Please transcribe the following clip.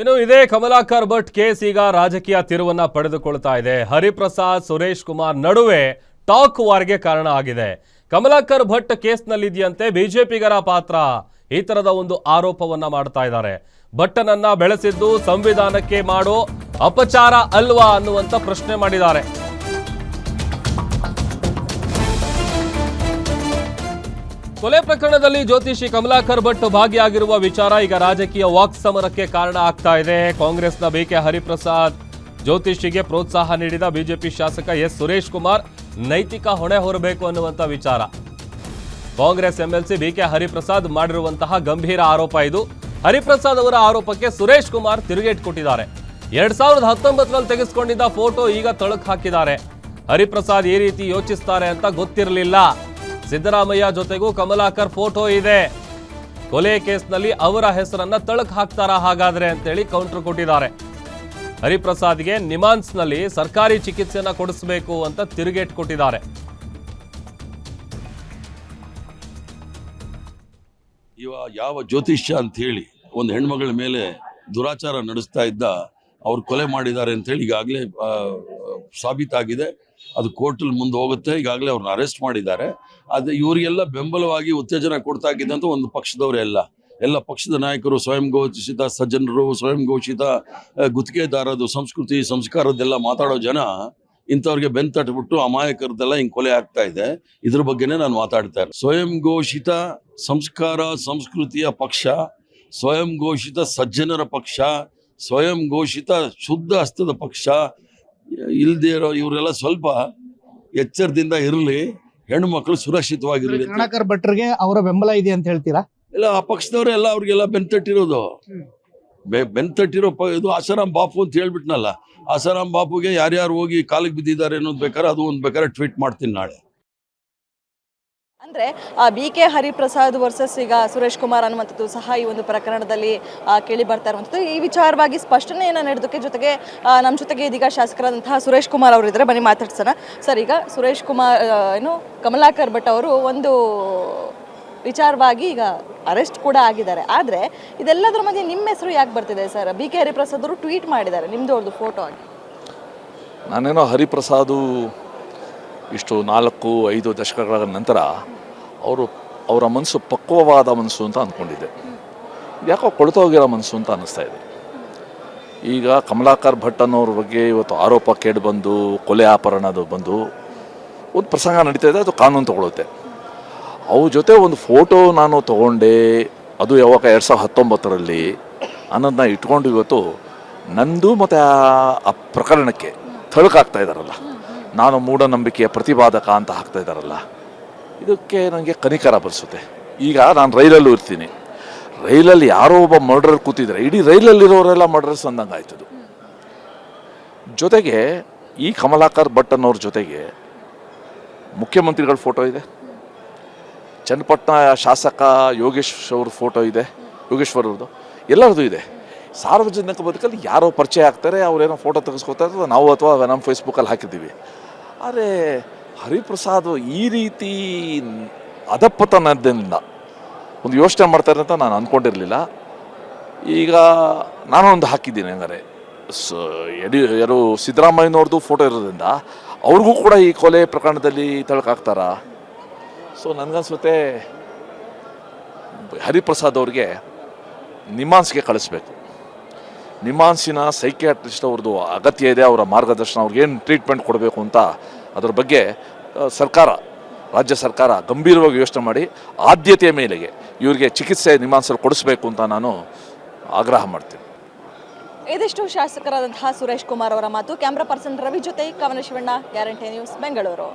ಇನ್ನು ಇದೇ ಕಮಲಾಕರ್ ಭಟ್ ಕೇಸ್ ಈಗ ರಾಜಕೀಯ ತಿರುವನ್ನ ಪಡೆದುಕೊಳ್ತಾ ಇದೆ. ಹರಿಪ್ರಸಾದ್ ಸುರೇಶ್ ಕುಮಾರ್ ನಡುವೆ ಟಾಕ್ ವಾರ್ಗೆ ಕಾರಣ ಆಗಿದೆ. ಕಮಲಾಕರ್ ಭಟ್ ಕೇಸ್ನಲ್ಲಿದೆಯಂತೆ ಬಿಜೆಪಿಗರ ಪಾತ್ರ, ಈ ತರದ ಒಂದು ಆರೋಪವನ್ನ ಮಾಡ್ತಾ ಇದ್ದಾರೆ. ಭಟ್ಟನನ್ನ ಬೆಳೆಸಿದ್ದು ಸಂವಿಧಾನಕ್ಕೆ ಮಾಡೋ ಅಪಚಾರ ಅಲ್ವಾ ಅನ್ನುವಂತ ಪ್ರಶ್ನೆ ಮಾಡಿದ್ದಾರೆ. ಕೊಲೆ ಪ್ರಕರಣದಲ್ಲಿ ಜ್ಯೋತಿಷಿ ಕಮಲಾಕರ್ ಭಟ್ ಭಾಗಿಯಾಗಿರುವ ವಿಚಾರ ಈಗ ರಾಜಕೀಯ ವಾಕ್ ಸಮರಕ್ಕೆ ಕಾರಣ ಆಗ್ತಾ ಇದೆ. ಕಾಂಗ್ರೆಸ್ನ ಬಿಕೆ ಹರಿಪ್ರಸಾದ್ ಜ್ಯೋತಿಷಿಗೆ ಪ್ರೋತ್ಸಾಹ ನೀಡಿದ ಬಿಜೆಪಿ ಶಾಸಕ ಎಸ್ ಸುರೇಶ್ ಕುಮಾರ್ ನೈತಿಕ ಹೊಣೆ ಹೊರಬೇಕು ಅನ್ನುವಂಥ ವಿಚಾರ. ಕಾಂಗ್ರೆಸ್ ಎಂಎಲ್ಸಿ ಬಿಕೆ ಹರಿಪ್ರಸಾದ್ ಮಾಡಿರುವಂತಹ ಗಂಭೀರ ಆರೋಪ ಇದು. ಹರಿಪ್ರಸಾದ್ ಅವರ ಆರೋಪಕ್ಕೆ ಸುರೇಶ್ ಕುಮಾರ್ ತಿರುಗೇಟು ಕೊಟ್ಟಿದ್ದಾರೆ. 2019ರಲ್ಲಿ ತೆಗೆಸಿಕೊಂಡಿದ್ದ ಫೋಟೋ ಈಗ ತಳಕು ಹಾಕಿದ್ದಾರೆ. ಹರಿಪ್ರಸಾದ್ ಈ ರೀತಿ ಯೋಚಿಸ್ತಾರೆ ಅಂತ ಗೊತ್ತಿರಲಿಲ್ಲ. ಸಿದ್ದರಾಮಯ್ಯ ಜೊತೆಗೂ ಕಮಲಾಕರ್ ಫೋಟೋ ಇದೆ. ಕೊಲೆ ಕೇಸ್ನಲ್ಲಿ ಅವರ ಹೆಸರನ್ನ ತಳಕು ಹಾಕ್ತಾರಾ ಹಾಗಾದ್ರೆ ಅಂತೇಳಿ ಕೌಂಟರ್ ಕೊಟ್ಟಿದ್ದಾರೆ. ಹರಿಪ್ರಸಾದ್ಗೆ ನಿಮಾನ್ಸ್ನಲ್ಲಿ ಸರ್ಕಾರಿ ಚಿಕಿತ್ಸೆಯನ್ನ ಕೊಡಿಸಬೇಕು ಅಂತ ತಿರುಗೇಟು ಕೊಟ್ಟಿದ್ದಾರೆ. ಯಾವ ಜ್ಯೋತಿಷ್ಯ ಅಂತ ಹೇಳಿ ಒಂದು ಹೆಣ್ಮಗಳ ಮೇಲೆ ದುರಾಚಾರ ನಡೆಸ್ತಾ ಇದ್ದ ಅವ್ರು ಕೊಲೆ ಮಾಡಿದ್ದಾರೆ ಅಂತ ಹೇಳಿ ಈಗಾಗಲೇ ಸಾಬೀತಾಗಿದೆ. ಅದು ಕೋರ್ಟಲ್ಲಿ ಮುಂದೆ ಹೋಗುತ್ತೆ. ಈಗಾಗಲೇ ಅವ್ರನ್ನ ಅರೆಸ್ಟ್ ಮಾಡಿದ್ದಾರೆ. ಅದು ಇವರಿಗೆಲ್ಲ ಬೆಂಬಲವಾಗಿ ಉತ್ತೇಜನ ಕೊಡ್ತಾ ಇದ್ದಂತ ಒಂದು ಪಕ್ಷದವರೆಲ್ಲ ಎಲ್ಲ ಪಕ್ಷದ ನಾಯಕರು, ಸ್ವಯಂ ಘೋಷಿತ ಸಜ್ಜನರು, ಸ್ವಯಂ ಘೋಷಿತ ಗುತ್ತಿಗೆದಾರದು, ಸಂಸ್ಕೃತಿ ಸಂಸ್ಕಾರದ್ದೆಲ್ಲ ಮಾತಾಡೋ ಜನ ಇಂಥವ್ರಿಗೆ ಬೆನ್ ತಟ್ಬಿಟ್ಟು ಅಮಾಯಕರದೆಲ್ಲ ಹಿಂಗೆ ಕೊಲೆ ಆಗ್ತಾ ಇದೆ. ಇದ್ರ ಬಗ್ಗೆನೇ ನಾನು ಮಾತಾಡ್ತಾ ಇರೋದು. ಸ್ವಯಂ ಘೋಷಿತ ಸಂಸ್ಕಾರ ಸಂಸ್ಕೃತಿಯ ಪಕ್ಷ, ಸ್ವಯಂ ಘೋಷಿತ ಸಜ್ಜನರ ಪಕ್ಷ, ಸ್ವಯಂ ಘೋಷಿತ ಶುದ್ಧ ಹಸ್ತದ ಪಕ್ಷ ಇಲ್ದೇ ಇರೋ ಇವರೆಲ್ಲ ಸ್ವಲ್ಪ ಎಚ್ಚರದಿಂದ ಇರಲಿ, ಹೆಣ್ಣು ಮಕ್ಕಳು ಸುರಕ್ಷಿತವಾಗಿರಲಿ. ಕಮಲಾಕರ್ ಭಟ್ರಿಗೆ ಅವರ ಬೆಂಬಲ ಇದೆ ಅಂತ ಹೇಳ್ತೀರಾ? ಇಲ್ಲ, ಆ ಪಕ್ಷದವರೆಲ್ಲ ಅವ್ರಿಗೆಲ್ಲ ಬೆಂತಟ್ಟಿರೋದು. ಬೆಂತಟ್ಟಿರೋ ಇದು ಆಸಾರಾಮ್ ಬಾಪು ಅಂತ ಹೇಳ್ಬಿಟ್ನಲ್ಲ. ಆಸಾರಾಮ್ ಬಾಪುಗೆ ಯಾರ್ಯಾರು ಹೋಗಿ ಕಾಲಿಗೆ ಬಿದ್ದಿದ್ದಾರೆ ಅನ್ನೋದು ಬೇಕಾದ್ರೆ ಅದು ಒಂದು ಬೇಕಾದ್ರೆ ಟ್ವೀಟ್ ಮಾಡ್ತೀನಿ ನಾಳೆ. ಅಂದ್ರೆ ಬಿಕೆ ಹರಿಪ್ರಸಾದ್ ವರ್ಸಸ್ ಈಗ ಸುರೇಶ್ ಕುಮಾರ್ ಅನ್ನುವಂಥದ್ದು ಸಹ ಈ ಒಂದು ಪ್ರಕರಣದಲ್ಲಿ ಕೇಳಿ ಬರ್ತಾ ಇರುವಂಥದ್ದು. ಈ ವಿಚಾರವಾಗಿ ಸ್ಪಷ್ಟನೆಯನ್ನು ನೀಡೋದಕ್ಕೆ ಜೊತೆಗೆ ನಮ್ಮ ಜೊತೆಗೆ ಇದೀಗ ಶಾಸಕರಾದಂತಹ ಸುರೇಶ್ ಕುಮಾರ್ ಅವರು ಇದ್ದಾರೆ. ಬನ್ನಿ ಮಾತಾಡ್ಸೋಣ. ಸರ್, ಈಗ ಸುರೇಶ್ ಕುಮಾರ್ ಕಮಲಾಕರ್ ಭಟ್ ಅವರು ಒಂದು ವಿಚಾರವಾಗಿ ಈಗ ಅರೆಸ್ಟ್ ಕೂಡ ಆಗಿದ್ದಾರೆ. ಆದರೆ ಇದೆಲ್ಲದರ ಮಧ್ಯೆ ನಿಮ್ಮ ಹೆಸರು ಯಾಕೆ ಬರ್ತಿದೆ ಸರ್? ಬಿಕೆ ಹರಿಪ್ರಸಾದ್ ಅವರು ಟ್ವೀಟ್ ಮಾಡಿದ್ದಾರೆ ನಿಮ್ಮದು ಅವ್ರದ್ದು ಫೋಟೋ ಆಗಿ. ನಾನೇನೋ ಹರಿಪ್ರಸಾದು ಇಷ್ಟು 4-5 ದಶಕಗಳ ನಂತರ ಅವರ ಮನಸ್ಸು ಪಕ್ವವಾದ ಮನಸ್ಸು ಅಂತ ಅಂದ್ಕೊಂಡಿದ್ದೆ. ಯಾಕೋ ಕೊಳ್ತೋಗಿರೋ ಮನಸ್ಸು ಅಂತ ಅನ್ನಿಸ್ತಾ ಇದೆ. ಈಗ ಕಮಲಾಕರ್ ಭಟ್ ಅನ್ನೋರ ಬಗ್ಗೆ ಇವತ್ತು ಆರೋಪ ಕೇಳಿ ಬಂದು ಕೊಲೆ ಅಪಹರಣದು ಬಂದು ಒಂದು ಪ್ರಸಂಗ ನಡೀತಾ ಇದೆ. ಅದು ಕಾನೂನು ತಗೊಳುತ್ತೆ. ಅವ್ರ ಜೊತೆ ಒಂದು ಫೋಟೋ ನಾನು ತೊಗೊಂಡೆ, ಅದು ಯಾವಾಗ 2019ರಲ್ಲಿ ಅನ್ನೋದನ್ನ ಇಟ್ಕೊಂಡು ಇವತ್ತು ನಂದು ಮತ್ತು ಆ ಪ್ರಕರಣಕ್ಕೆ ತಳಕಾಗ್ತಾ ಇದ್ದಾರಲ್ಲ, ನಾನು ಮೂಢನಂಬಿಕೆಯ ಪ್ರತಿಪಾದಕ ಅಂತ ಹಾಕ್ತಾ ಇದ್ದಾರಲ್ಲ, ಇದಕ್ಕೆ ನನಗೆ ಕನಿಕರ ಬರೆಸುತ್ತೆ. ಈಗ ನಾನು ರೈಲಲ್ಲೂ ಇರ್ತೀನಿ. ರೈಲಲ್ಲಿ ಯಾರೋ ಒಬ್ಬ ಮರ್ಡರ್ ಕೂತಿದ್ರೆ ಇಡೀ ರೈಲಲ್ಲಿರೋರೆಲ್ಲ ಮರ್ಡರ್ಸ್ ಅಂದಂಗೆ ಆಯ್ತದು. ಜೊತೆಗೆ ಈ ಕಮಲಾಕರ್ ಭಟ್ ಅನ್ನೋರ ಜೊತೆಗೆ ಮುಖ್ಯಮಂತ್ರಿಗಳ ಫೋಟೋ ಇದೆ, ಚನ್ನಪಟ್ಟಣ ಶಾಸಕ ಯೋಗೇಶ್ ಅವ್ರ ಫೋಟೋ ಇದೆ, ಯೋಗೇಶ್ವರ್ ಅವ್ರದ್ದು, ಎಲ್ಲರದ್ದು ಇದೆ. ಸಾರ್ವಜನಿಕ ಬದುಕಲ್ಲಿ ಯಾರೋ ಪರಿಚಯ ಆಗ್ತಾರೆ, ಅವರೇನೋ ಫೋಟೋ ತೆಗೆಸ್ಕೊತಾರೆ, ನಾವು ಅಥವಾ ನಮ್ಮ ಫೇಸ್ಬುಕ್ಕಲ್ಲಿ ಹಾಕಿದ್ದೀವಿ. ಆದರೆ ಹರಿಪ್ರಸಾದ್ ಈ ರೀತಿ ಅಧಪತನದಿಂದ ಒಂದು ಯೋಚನೆ ಮಾಡ್ತಾರೆ ಅಂತ ನಾನು ಅಂದ್ಕೊಂಡಿರಲಿಲ್ಲ. ಈಗ ನಾನು ಒಂದು ಹಾಕಿದ್ದೀನಿ. ಹಂಗಾರೆ ಯಾರು ಸಿದ್ದರಾಮಯ್ಯನವ್ರದ್ದು ಫೋಟೋ ಇರೋದ್ರಿಂದ ಅವ್ರಿಗೂ ಕೂಡ ಈ ಕೊಲೆ ಪ್ರಕರಣದಲ್ಲಿ ತಳಕಾಗ್ತಾರಾ? ಸೊ ನನಗನ್ಸುತ್ತೆ ಹರಿಪ್ರಸಾದ್ ಅವ್ರಿಗೆ ನಿಮಾನ್ಸ್ಗೆ ಕಳಿಸ್ಬೇಕು. ನಿಮಾನ್ಸಿನ ಸೈಕಿಯಾಟ್ರಿಸ್ಟ್ ಅವ್ರದ್ದು ಅಗತ್ಯ ಇದೆ. ಅವರ ಮಾರ್ಗದರ್ಶನ, ಅವ್ರಿಗೇನು ಟ್ರೀಟ್ಮೆಂಟ್ ಕೊಡಬೇಕು ಅಂತ ಅದ್ರ ಬಗ್ಗೆ ರಾಜ್ಯ ಸರ್ಕಾರ ಗಂಭೀರವಾಗಿ ಯೋಚನೆ ಮಾಡಿ ಆದ್ಯತೆಯ ಮೇಲೆಗೆ ಇವರಿಗೆ ಚಿಕಿತ್ಸೆ ನಿಮಾನ್ಸಲ್ಲಿ ಕೊಡಿಸ್ಬೇಕು ಅಂತ ನಾನು ಆಗ್ರಹ ಮಾಡ್ತೀನಿ. ಇದಿಷ್ಟು ಶಾಸಕರಾದಂತಹ ಸುರೇಶ್ ಕುಮಾರ್ ಅವರ ಮಾತು. ಕ್ಯಾಮ್ರಾ ಪರ್ಸನ್ ರವಿ ಜೊತೆ ಕವನ ಶಿವಣ್ಣ, ಗ್ಯಾರಂಟಿ ನ್ಯೂಸ್, ಬೆಂಗಳೂರು.